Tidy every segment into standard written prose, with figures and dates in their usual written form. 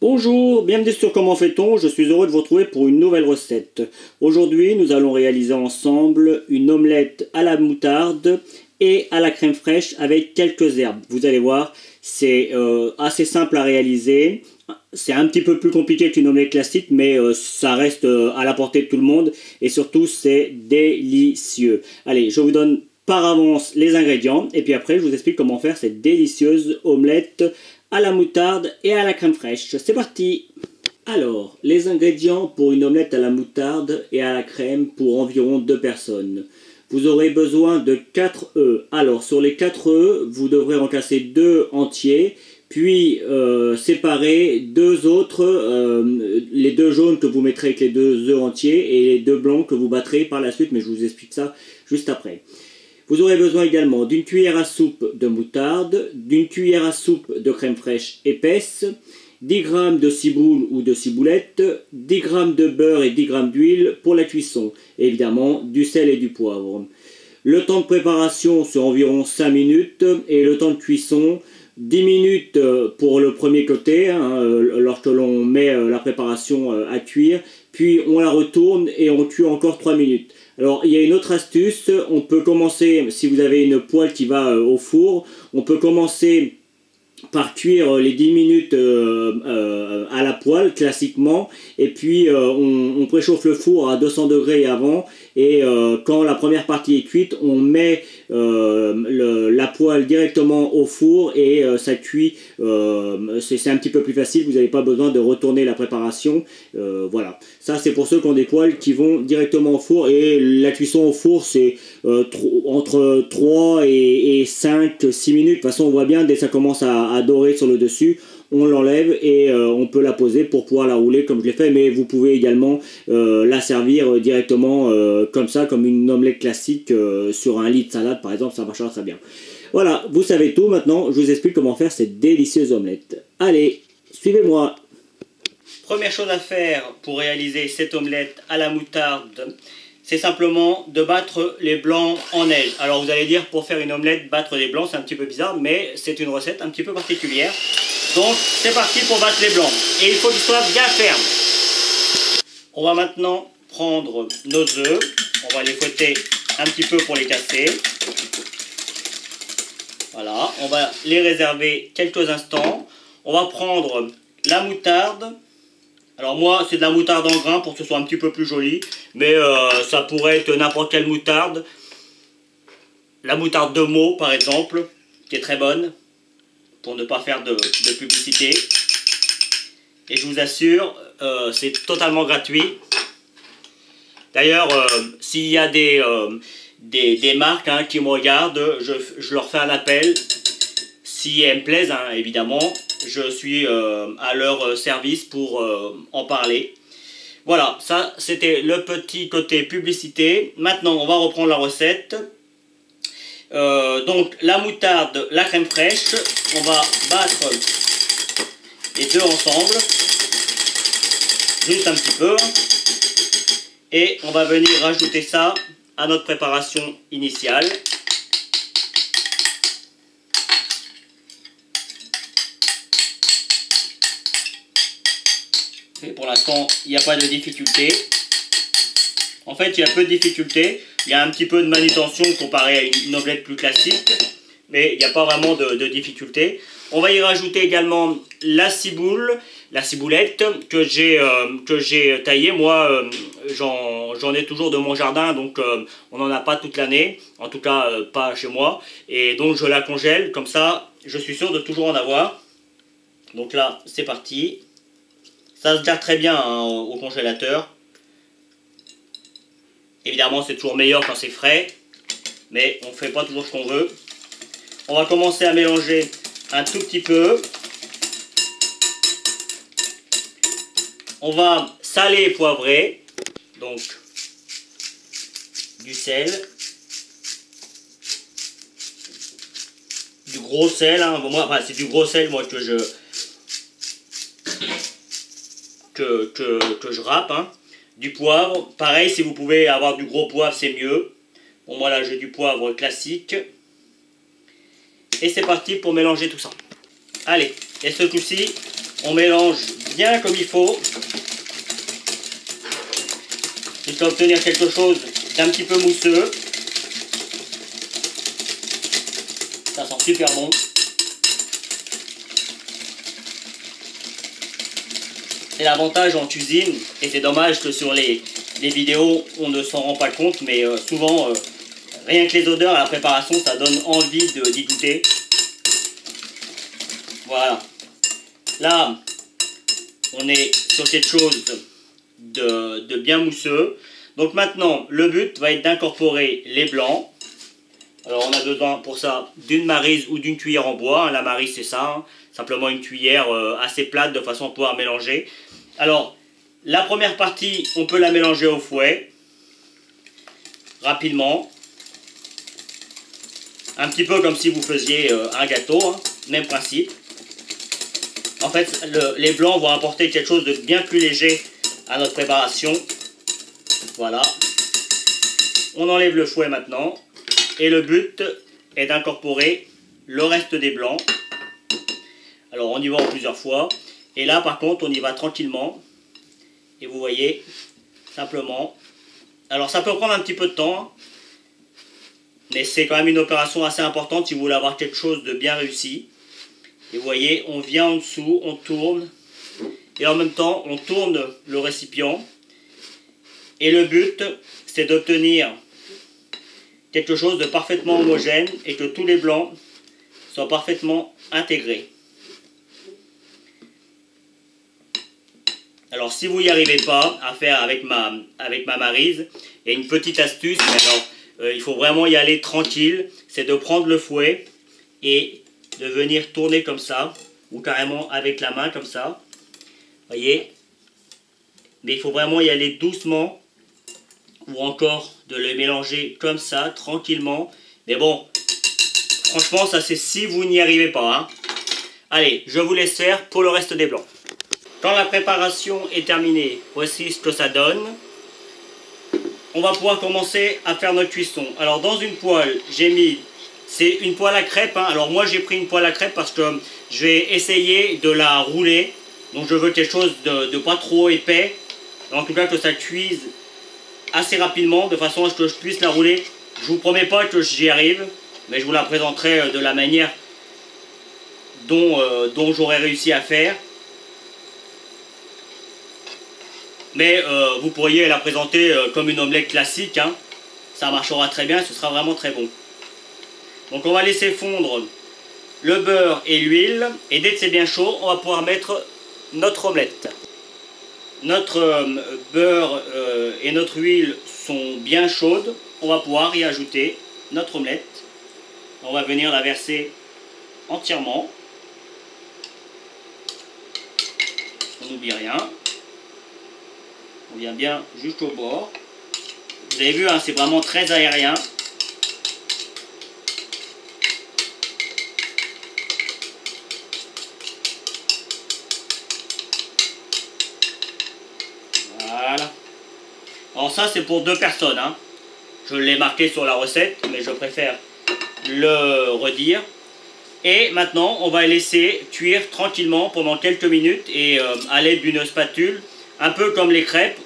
Bonjour, bienvenue sur Comment fait-on. Je suis heureux de vous retrouver pour une nouvelle recette. Aujourd'hui, nous allons réaliser ensemble une omelette à la moutarde et à la crème fraîche avec quelques herbes. Vous allez voir, c'est assez simple à réaliser. C'est un petit peu plus compliqué qu'une omelette classique, mais ça reste à la portée de tout le monde. Et surtout, c'est délicieux. Allez, je vous donne par avance les ingrédients. Et puis après, je vous explique comment faire cette délicieuse omelette à la moutarde et à la crème fraîche. C'est parti! Alors, les ingrédients pour une omelette à la moutarde et à la crème pour environ 2 personnes. Vous aurez besoin de 4 œufs. Alors, sur les 4 œufs, vous devrez recasser 2 entiers, puis séparer 2 autres, les 2 jaunes que vous mettrez avec les 2 œufs entiers et les 2 blancs que vous battrez par la suite, mais je vous explique ça juste après. Vous aurez besoin également d'une cuillère à soupe de moutarde, d'une cuillère à soupe de crème fraîche épaisse, 10 g de ciboule ou de ciboulette, 10 g de beurre et 10 g d'huile pour la cuisson, et évidemment du sel et du poivre. Le temps de préparation c'est environ 5 minutes et le temps de cuisson 10 minutes pour le premier côté, lorsque l'on met la préparation à cuire, puis on la retourne et on cuit encore 3 minutes. Alors il y a une autre astuce, on peut commencer, si vous avez une poêle qui va au four, on peut commencer par cuire les 10 minutes à la poêle classiquement, et puis on préchauffe le four à 200 degrés avant, et quand la première partie est cuite, on met la poêle directement au four et ça cuit. C'est un petit peu plus facile, vous n'avez pas besoin de retourner la préparation. Voilà, ça c'est pour ceux qui ont des poêles qui vont directement au four, et la cuisson au four c'est entre 3 et 5-6 minutes. De toute façon on voit bien, dès que ça commence à dorer sur le dessus, on l'enlève et on peut la poser pour pouvoir la rouler comme je l'ai fait, mais vous pouvez également la servir directement comme ça, comme une omelette classique sur un lit de salade par exemple, ça marchera très bien. Voilà, vous savez tout. Maintenant je vous explique comment faire cette délicieuse omelette. Allez, suivez-moi. Première chose à faire pour réaliser cette omelette à la moutarde, c'est simplement de battre les blancs en neige. Alors vous allez dire, pour faire une omelette, battre les blancs, c'est un petit peu bizarre, mais c'est une recette un petit peu particulière. Donc c'est parti pour battre les blancs. Et il faut qu'ils soient bien fermes. On va maintenant prendre nos œufs. On va les fouetter un petit peu pour les casser. Voilà, on va les réserver quelques instants. On va prendre la moutarde. Alors moi, c'est de la moutarde en grains pour que ce soit un petit peu plus joli. Mais ça pourrait être n'importe quelle moutarde. La moutarde de Meaux, par exemple, qui est très bonne, pour ne pas faire de publicité. Et je vous assure, c'est totalement gratuit. D'ailleurs, s'il y a des marques qui me regardent, je leur fais un appel. Si elles me plaisent, évidemment, je suis à leur service pour en parler. Voilà, ça c'était le petit côté publicité. Maintenant, on va reprendre la recette. Donc, la moutarde, la crème fraîche, on va battre les deux ensemble. Juste un petit peu. Et on va venir rajouter ça à notre préparation initiale. Et pour l'instant, il n'y a pas de difficulté. En fait, il y a peu de difficulté. Il y a un petit peu de manutention comparé à une omelette plus classique. Mais il n'y a pas vraiment de difficulté. On va y rajouter également la ciboule, la ciboulette que j'ai taillée. Moi, j'en ai toujours de mon jardin, donc on n'en a pas toute l'année. En tout cas, pas chez moi. Et donc, je la congèle. Comme ça, je suis sûr de toujours en avoir. Donc là, c'est parti. Ça se garde très bien au congélateur. Évidemment, c'est toujours meilleur quand c'est frais. Mais on ne fait pas toujours ce qu'on veut. On va commencer à mélanger un tout petit peu. On va saler et poivrer. Donc, du sel. Du gros sel. Moi, c'est du gros sel, moi, que je râpe. Du poivre. Pareil, si vous pouvez avoir du gros poivre, c'est mieux. Bon, moi, là, j'ai du poivre classique. Et c'est parti pour mélanger tout ça. Allez, et ce coup-ci, on mélange bien comme il faut, jusqu'à obtenir quelque chose d'un petit peu mousseux. Ça sent super bon. C'est l'avantage en cuisine, et c'est dommage que sur les vidéos on ne s'en rend pas compte, mais souvent rien que les odeurs à la préparation ça donne envie d'y goûter. Voilà. Là on est sur quelque chose de bien mousseux. Donc maintenant le but va être d'incorporer les blancs. Alors on a besoin pour ça d'une maryse ou d'une cuillère en bois. La maryse c'est ça, hein. Simplement une cuillère assez plate de façon à pouvoir mélanger. Alors la première partie on peut la mélanger au fouet, rapidement. Un petit peu comme si vous faisiez un gâteau, hein. Même principe. En fait les blancs vont apporter quelque chose de bien plus léger à notre préparation. Voilà. On enlève le fouet maintenant. Et le but est d'incorporer le reste des blancs. Alors on y va en plusieurs fois. Et là par contre on y va tranquillement. Et vous voyez, simplement. Alors ça peut prendre un petit peu de temps, hein, mais c'est quand même une opération assez importante si vous voulez avoir quelque chose de bien réussi. Et vous voyez, on vient en dessous, on tourne. Et en même temps on tourne le récipient. Et le but c'est d'obtenir quelque chose de parfaitement homogène et que tous les blancs soient parfaitement intégrés. Alors si vous n'y arrivez pas à faire avec ma maryse, il y a une petite astuce, mais alors il faut vraiment y aller tranquille, c'est de prendre le fouet et de venir tourner comme ça, ou carrément avec la main comme ça, voyez, mais il faut vraiment y aller doucement, ou encore de le mélanger comme ça, tranquillement, mais bon, franchement ça c'est si vous n'y arrivez pas, hein. Allez, je vous laisse faire pour le reste des blancs. Quand la préparation est terminée, voici ce que ça donne. On va pouvoir commencer à faire notre cuisson. Alors dans une poêle, j'ai mis, c'est une poêle à crêpes, hein. Alors moi j'ai pris une poêle à crêpes parce que je vais essayer de la rouler. Donc je veux quelque chose de pas trop épais. En tout cas que ça cuise assez rapidement, de façon à ce que je puisse la rouler. Je vous promets pas que j'y arrive, mais je vous la présenterai de la manière dont j'aurais réussi à faire. Mais vous pourriez la présenter comme une omelette classique, hein. Ça marchera très bien, ce sera vraiment très bon. Donc on va laisser fondre le beurre et l'huile, et dès que c'est bien chaud, on va pouvoir mettre notre omelette. Notre beurre et notre huile sont bien chaudes, on va pouvoir y ajouter notre omelette. On va venir la verser entièrement. On n'oublie rien. On vient bien jusqu'au bord. Vous avez vu, hein, c'est vraiment très aérien. Voilà. Alors ça c'est pour 2 personnes, hein. Je l'ai marqué sur la recette, mais je préfère le redire. Et maintenant on va laisser cuire tranquillement pendant quelques minutes, et à l'aide d'une spatule, un peu comme les crêpes,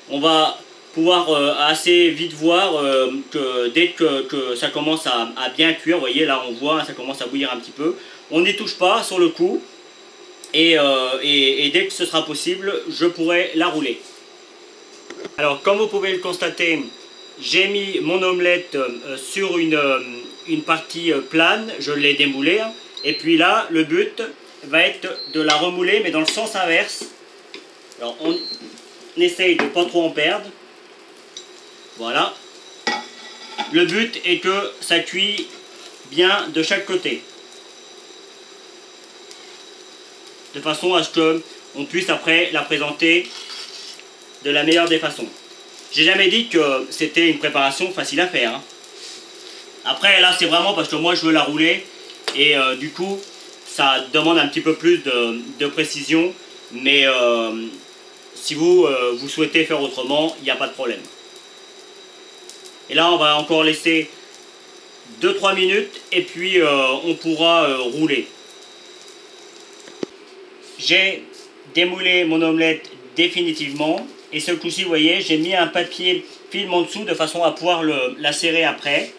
on va pouvoir assez vite voir que dès que ça commence à bien cuire, vous voyez là on voit, ça commence à bouillir un petit peu, on n'y touche pas sur le coup, et dès que ce sera possible, je pourrai la rouler. Alors comme vous pouvez le constater, j'ai mis mon omelette sur une partie plane, je l'ai démoulée, hein, et puis là le but va être de la remouler mais dans le sens inverse. Alors on essaye de ne pas trop en perdre. Voilà. Le but est que ça cuit bien de chaque côté. De façon à ce qu'on puisse après la présenter de la meilleure des façons. J'ai jamais dit que c'était une préparation facile à faire, hein. Après là c'est vraiment parce que moi je veux la rouler, et du coup ça demande un petit peu plus de précision, mais si vous souhaitez faire autrement, il n'y a pas de problème. Et là on va encore laisser 2-3 minutes et puis on pourra rouler. J'ai démouler mon omelette définitivement. Et ce coup-ci, vous voyez, j'ai mis un papier film en dessous de façon à pouvoir la serrer après.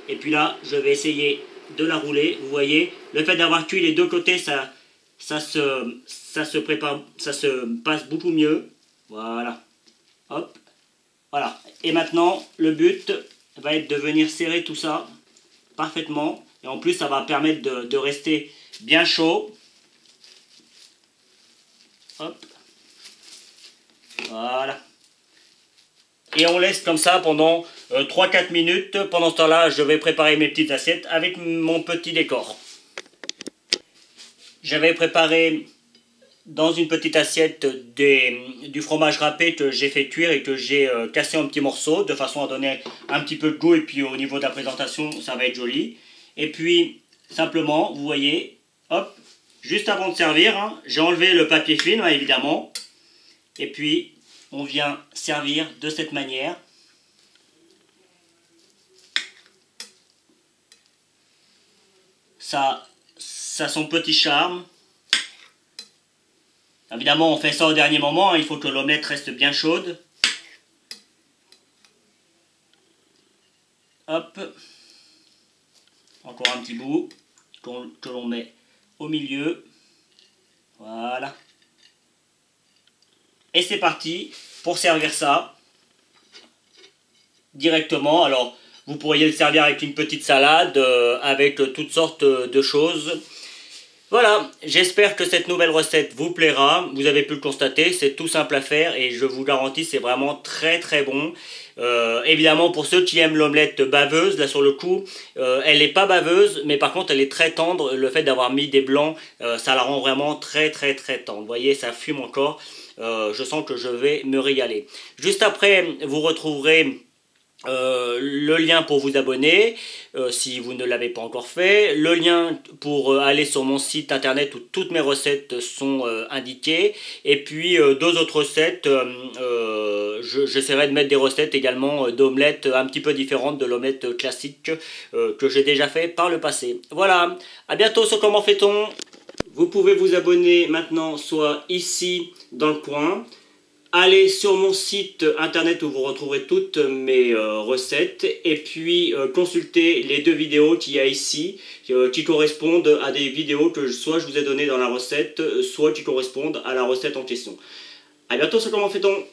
Et puis là, je vais essayer de la rouler. Vous voyez, le fait d'avoir cuit les deux côtés, ça se prépare, ça se passe beaucoup mieux. Voilà. Hop. Voilà. Et maintenant, le but va être de venir serrer tout ça parfaitement. Et en plus, ça va permettre de rester bien chaud. Hop. Voilà. Et on laisse comme ça pendant 3-4 minutes. Pendant ce temps-là, je vais préparer mes petites assiettes avec mon petit décor. J'avais préparé dans une petite assiette du fromage râpé que j'ai fait cuire et que j'ai cassé en petits morceaux de façon à donner un petit peu de goût, et puis au niveau de la présentation, ça va être joli. Et puis, simplement, vous voyez, hop, juste avant de servir, hein, j'ai enlevé le papier film, hein, évidemment. Et puis, on vient servir de cette manière. Ça a son petit charme. Évidemment, on fait ça au dernier moment, hein, il faut que l'omelette reste bien chaude. Hop. Encore un petit bout que l'on met au milieu. Voilà. Et c'est parti pour servir ça directement. Alors, vous pourriez le servir avec une petite salade, avec toutes sortes de choses. Voilà, j'espère que cette nouvelle recette vous plaira. Vous avez pu le constater, c'est tout simple à faire et je vous garantis, c'est vraiment très très bon. Évidemment, pour ceux qui aiment l'omelette baveuse, là sur le coup, elle n'est pas baveuse, mais par contre elle est très tendre. Le fait d'avoir mis des blancs, ça la rend vraiment très très très tendre. Vous voyez, ça fume encore. Je sens que je vais me régaler. Juste après, vous retrouverez le lien pour vous abonner si vous ne l'avez pas encore fait, le lien pour aller sur mon site internet où toutes mes recettes sont indiquées, et puis deux autres recettes. J'essaierai de mettre des recettes également d'omelettes un petit peu différentes de l'omelette classique que j'ai déjà fait par le passé. Voilà, à bientôt sur Comment fait-on. Vous pouvez vous abonner maintenant soit ici dans le coin. Allez sur mon site internet où vous retrouverez toutes mes recettes, et puis consultez les deux vidéos qu'il y a ici qui correspondent à des vidéos que soit je vous ai données dans la recette, soit qui correspondent à la recette en question. A bientôt sur Comment fait-on.